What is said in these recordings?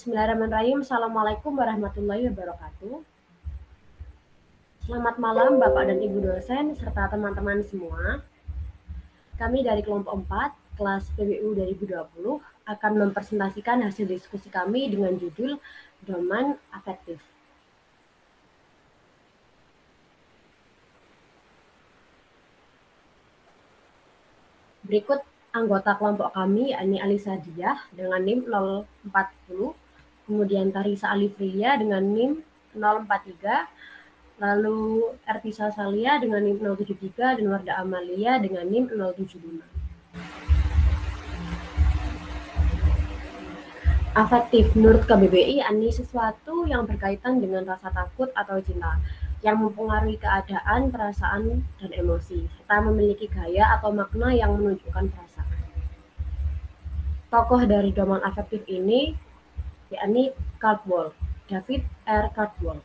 Bismillahirrahmanirrahim. Assalamualaikum warahmatullahi wabarakatuh. Selamat malam Bapak dan Ibu dosen serta teman-teman semua. Kami dari kelompok 4, kelas PBU 2020 akan mempresentasikan hasil diskusi kami dengan judul Domain Afektif. Berikut anggota kelompok kami, yakni Alisa Diah dengan NIM 040, kemudian Tarisa Alifriya dengan NIM 043, lalu Ertisa Salia dengan NIM 073 dan Warda Amalia dengan NIM 075. Afektif menurut KBBI yakni sesuatu yang berkaitan dengan rasa takut atau cinta yang mempengaruhi keadaan, perasaan, dan emosi serta memiliki gaya atau makna yang menunjukkan perasaan. Tokoh dari domain afektif ini yakni Caldwell, David R. Caldwell.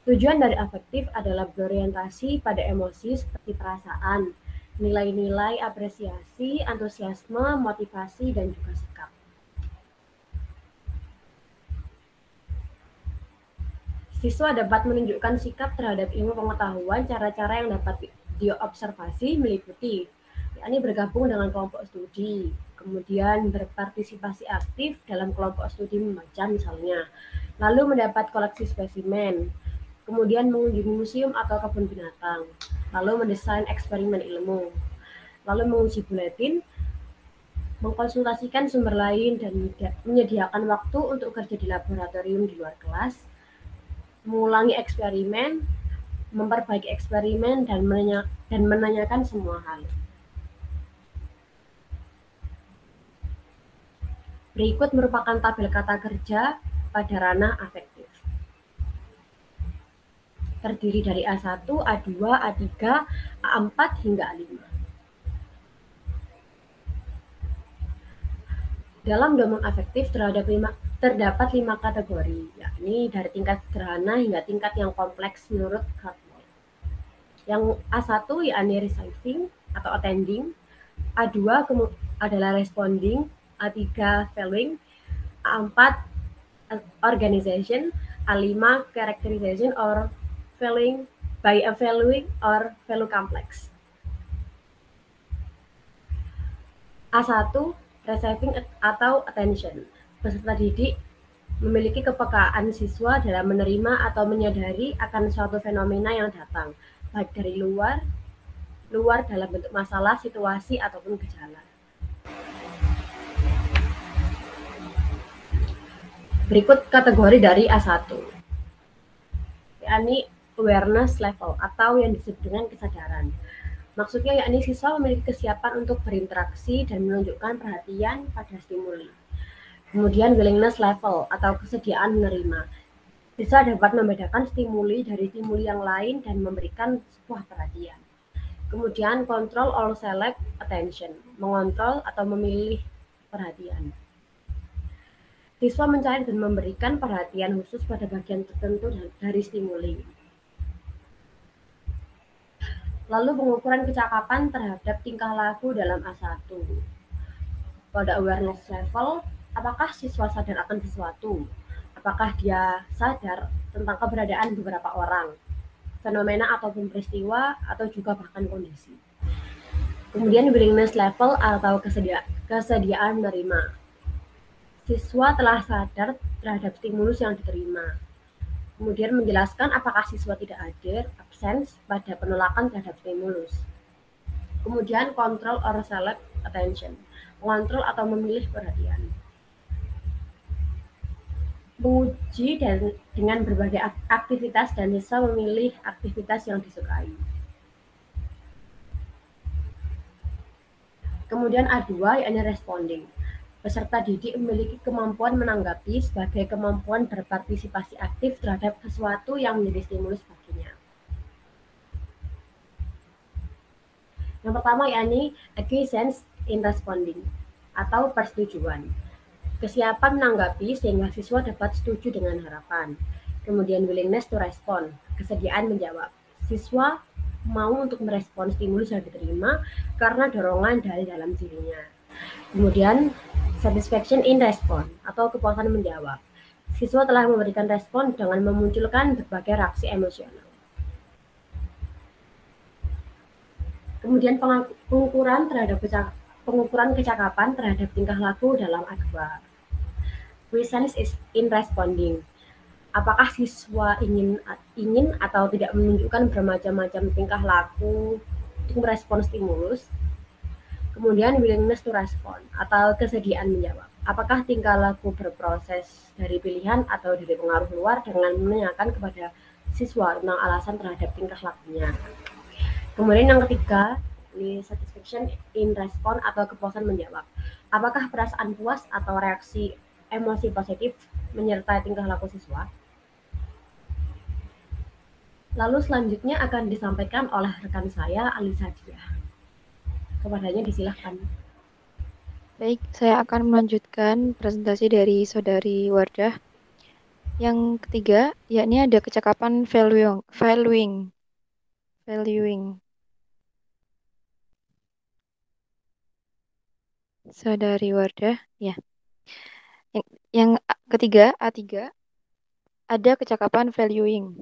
Tujuan dari afektif adalah berorientasi pada emosi seperti perasaan, nilai-nilai apresiasi, antusiasme, motivasi, dan juga sikap. Siswa dapat menunjukkan sikap terhadap ilmu pengetahuan, cara-cara yang dapat diobservasi meliputi, yakni bergabung dengan kelompok studi, kemudian berpartisipasi aktif dalam kelompok studi membaca misalnya, lalu mendapat koleksi spesimen, kemudian mengunjungi museum atau kebun binatang, lalu mendesain eksperimen ilmu, lalu menguji buletin, mengkonsultasikan sumber lain, dan menyediakan waktu untuk kerja di laboratorium di luar kelas, mengulangi eksperimen, memperbaiki eksperimen, dan menanyakan semua hal. Berikut merupakan tabel kata kerja pada ranah afektif. Terdiri dari A1, A2, A3, A4, hingga A5. Dalam domain afektif terdapat 5 kategori, yakni dari tingkat sederhana hingga tingkat yang kompleks menurut Caldwell. Yang A1 yakni receiving atau attending, A2 adalah responding, A3 valuing, A4 organization, A5 characterization or valuing by a valuing or value complex. A1 receiving atau attention. Peserta didik memiliki kepekaan siswa dalam menerima atau menyadari akan suatu fenomena yang datang, baik dari luar dalam bentuk masalah, situasi, ataupun gejala. Berikut kategori dari A1, yakni awareness level atau yang disebut dengan kesadaran. Maksudnya yakni siswa memiliki kesiapan untuk berinteraksi dan menunjukkan perhatian pada stimuli. Kemudian willingness level atau kesediaan menerima. Siswa dapat membedakan stimuli dari stimuli yang lain dan memberikan sebuah perhatian. Kemudian control or select attention, mengontrol atau memilih perhatian. Siswa mencari dan memberikan perhatian khusus pada bagian tertentu dari stimuli. Lalu pengukuran kecakapan terhadap tingkah laku dalam A1. Pada awareness level, apakah siswa sadar akan sesuatu? Apakah dia sadar tentang keberadaan beberapa orang, fenomena ataupun peristiwa, atau juga bahkan kondisi? Kemudian willingness level atau kesediaan menerima. Siswa telah sadar terhadap stimulus yang diterima. Kemudian menjelaskan apakah siswa tidak hadir, absence, pada penolakan terhadap stimulus. Kemudian control or select attention, mengontrol atau memilih perhatian. Menguji dengan berbagai aktivitas dan siswa memilih aktivitas yang disukai. Kemudian A2 yakni responding. Peserta didik memiliki kemampuan menanggapi sebagai kemampuan berpartisipasi aktif terhadap sesuatu yang menjadi stimulus baginya. Yang pertama yakni acquiescence in responding atau persetujuan. Kesiapan menanggapi sehingga siswa dapat setuju dengan harapan. Kemudian willingness to respond, kesediaan menjawab. Siswa mau untuk merespon stimulus yang diterima karena dorongan dari dalam dirinya. Kemudian Satisfaction in response atau kepuasan menjawab. Siswa telah memberikan respon dengan memunculkan berbagai reaksi emosional. Kemudian pengukuran kecakapan terhadap tingkah laku dalam A2. Presence is in responding. Apakah siswa ingin atau tidak menunjukkan bermacam-macam tingkah laku untuk merespon stimulus. Kemudian willingness to respond atau kesediaan menjawab. Apakah tingkah laku berproses dari pilihan atau dari pengaruh luar dengan menanyakan kepada siswa tentang alasan terhadap tingkah lakunya. Kemudian yang ketiga, ini satisfaction in respond atau kepuasan menjawab. Apakah perasaan puas atau reaksi emosi positif menyertai tingkah laku siswa? Lalu selanjutnya akan disampaikan oleh rekan saya, Alisa Dia. Kepadanya disilahkan. Baik, saya akan melanjutkan presentasi dari Saudari Wardah. Yang ketiga, yakni ada kecakapan valuing. Saudari Wardah, ya. Yang ketiga, A3, ada kecakapan valuing,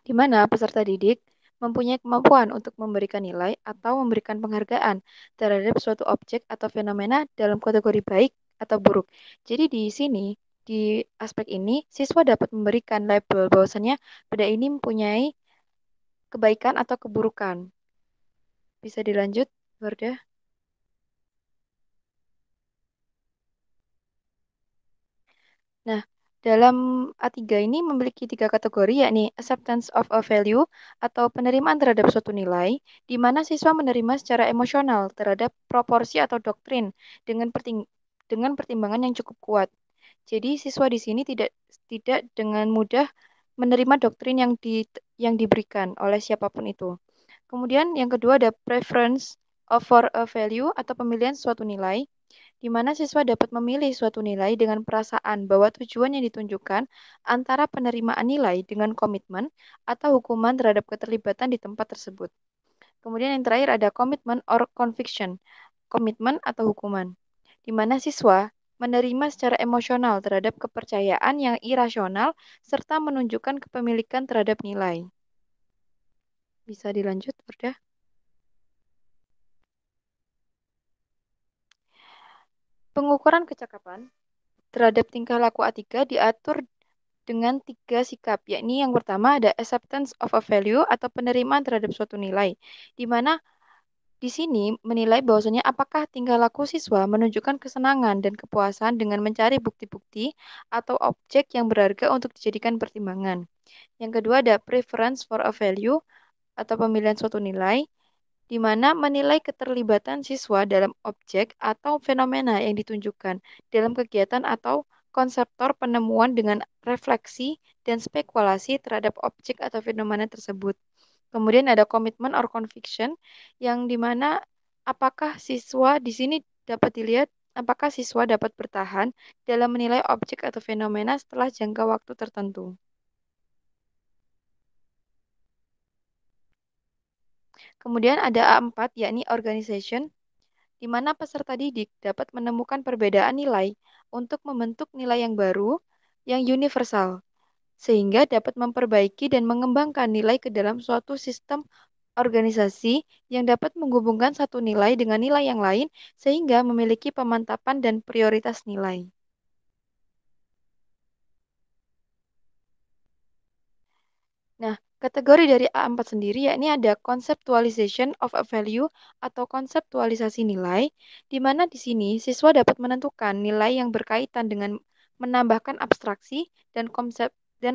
di mana peserta didik mempunyai kemampuan untuk memberikan nilai atau memberikan penghargaan terhadap suatu objek atau fenomena dalam kategori baik atau buruk. Jadi di sini, di aspek ini, siswa dapat memberikan label bahwasannya benda ini mempunyai kebaikan atau keburukan. Bisa dilanjut, Wardah? Nah, dalam A3 ini memiliki tiga kategori, yakni acceptance of a value atau penerimaan terhadap suatu nilai, di mana siswa menerima secara emosional terhadap proporsi atau doktrin dengan dengan pertimbangan yang cukup kuat. Jadi siswa di sini tidak dengan mudah menerima doktrin yang diberikan oleh siapapun itu. Kemudian yang kedua ada preference of for a value atau pemilihan suatu nilai, di mana siswa dapat memilih suatu nilai dengan perasaan bahwa tujuan yang ditunjukkan antara penerimaan nilai dengan komitmen atau hukuman terhadap keterlibatan di tempat tersebut. Kemudian yang terakhir ada commitment or conviction, komitmen atau hukuman, di mana siswa menerima secara emosional terhadap kepercayaan yang irasional serta menunjukkan kepemilikan terhadap nilai. Bisa dilanjut, Wardah? Pengukuran kecakapan terhadap tingkah laku A3 diatur dengan tiga sikap, yakni yang pertama ada acceptance of a value atau penerimaan terhadap suatu nilai, di mana di sini menilai bahwasanya apakah tingkah laku siswa menunjukkan kesenangan dan kepuasan dengan mencari bukti-bukti atau objek yang berharga untuk dijadikan pertimbangan. Yang kedua ada preference for a value atau pemilihan suatu nilai, di mana menilai keterlibatan siswa dalam objek atau fenomena yang ditunjukkan dalam kegiatan atau konseptor penemuan dengan refleksi dan spekulasi terhadap objek atau fenomena tersebut. Kemudian ada komitmen or conviction, yang dimana apakah siswa di sini dapat dilihat apakah siswa dapat bertahan dalam menilai objek atau fenomena setelah jangka waktu tertentu. Kemudian ada A4, yakni organization, di mana peserta didik dapat menemukan perbedaan nilai untuk membentuk nilai yang baru, yang universal, sehingga dapat memperbaiki dan mengembangkan nilai ke dalam suatu sistem organisasi yang dapat menghubungkan satu nilai dengan nilai yang lain sehingga memiliki pemantapan dan prioritas nilai. Nah, kategori dari A4 sendiri yakni ada conceptualization of a value atau konseptualisasi nilai, di mana di sini siswa dapat menentukan nilai yang berkaitan dengan menambahkan abstraksi dan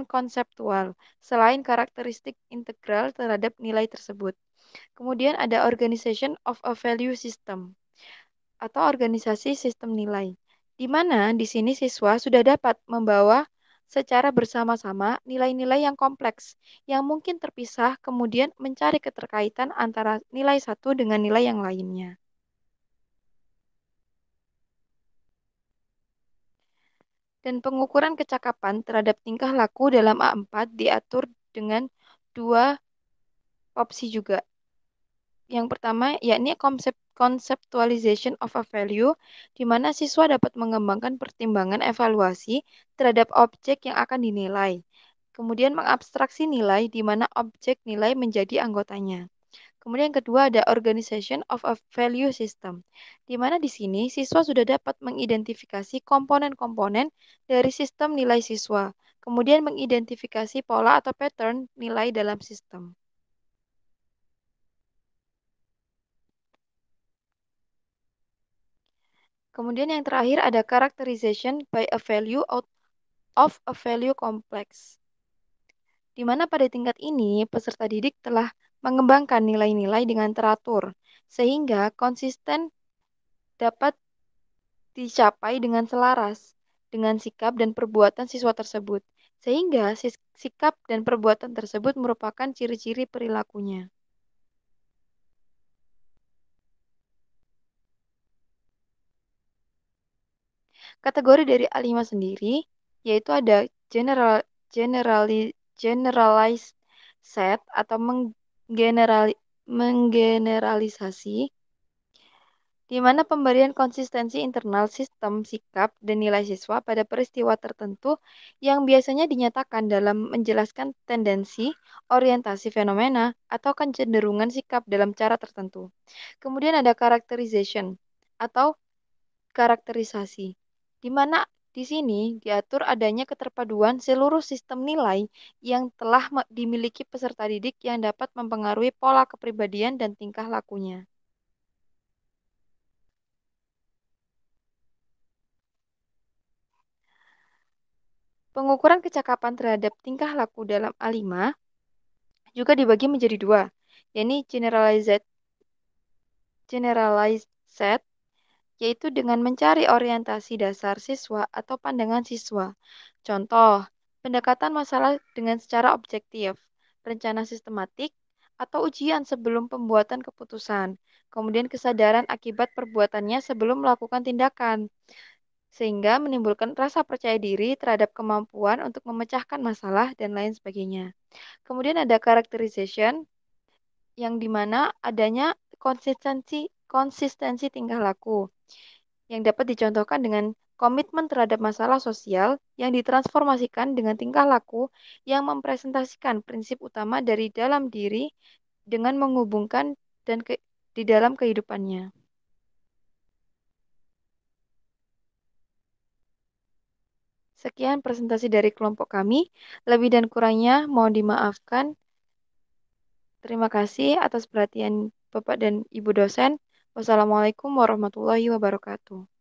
konseptual selain karakteristik integral terhadap nilai tersebut. Kemudian ada organization of a value system atau organisasi sistem nilai, di mana di sini siswa sudah dapat membawa secara bersama-sama nilai-nilai yang kompleks yang mungkin terpisah, kemudian mencari keterkaitan antara nilai satu dengan nilai yang lainnya. Dan pengukuran kecakapan terhadap tingkah laku dalam A4 diatur dengan dua opsi juga. Yang pertama yakni conceptualization of a value, di mana siswa dapat mengembangkan pertimbangan evaluasi terhadap objek yang akan dinilai. Kemudian mengabstraksi nilai, di mana objek nilai menjadi anggotanya. Kemudian yang kedua ada organization of a value system, di mana di sini siswa sudah dapat mengidentifikasi komponen-komponen dari sistem nilai siswa, kemudian mengidentifikasi pola atau pattern nilai dalam sistem. Kemudian yang terakhir ada characterization by a value out of a value complex, di mana pada tingkat ini peserta didik telah mengembangkan nilai-nilai dengan teratur, sehingga konsisten dapat dicapai dengan selaras dengan sikap dan perbuatan siswa tersebut, sehingga sikap dan perbuatan tersebut merupakan ciri-ciri perilakunya. Kategori dari A5 sendiri yaitu ada generalized set atau menggeneralisasi, di mana pemberian konsistensi internal sistem sikap dan nilai siswa pada peristiwa tertentu yang biasanya dinyatakan dalam menjelaskan tendensi, orientasi fenomena, atau kecenderungan sikap dalam cara tertentu. Kemudian ada characterization atau karakterisasi, di mana di sini diatur adanya keterpaduan seluruh sistem nilai yang telah dimiliki peserta didik yang dapat mempengaruhi pola kepribadian dan tingkah lakunya. Pengukuran kecakapan terhadap tingkah laku dalam A5 juga dibagi menjadi dua, yakni generalized set, yaitu dengan mencari orientasi dasar siswa atau pandangan siswa. Contoh, pendekatan masalah dengan secara objektif, rencana sistematik, atau ujian sebelum pembuatan keputusan, kemudian kesadaran akibat perbuatannya sebelum melakukan tindakan, sehingga menimbulkan rasa percaya diri terhadap kemampuan untuk memecahkan masalah dan lain sebagainya. Kemudian ada characterization yang dimana adanya konsistensi tingkah laku yang dapat dicontohkan dengan komitmen terhadap masalah sosial yang ditransformasikan dengan tingkah laku yang mempresentasikan prinsip utama dari dalam diri dengan menghubungkan dan di dalam kehidupannya. Sekian presentasi dari kelompok kami. Lebih dan kurangnya mohon dimaafkan. Terima kasih atas perhatian Bapak dan Ibu dosen. Wassalamualaikum warahmatullahi wabarakatuh.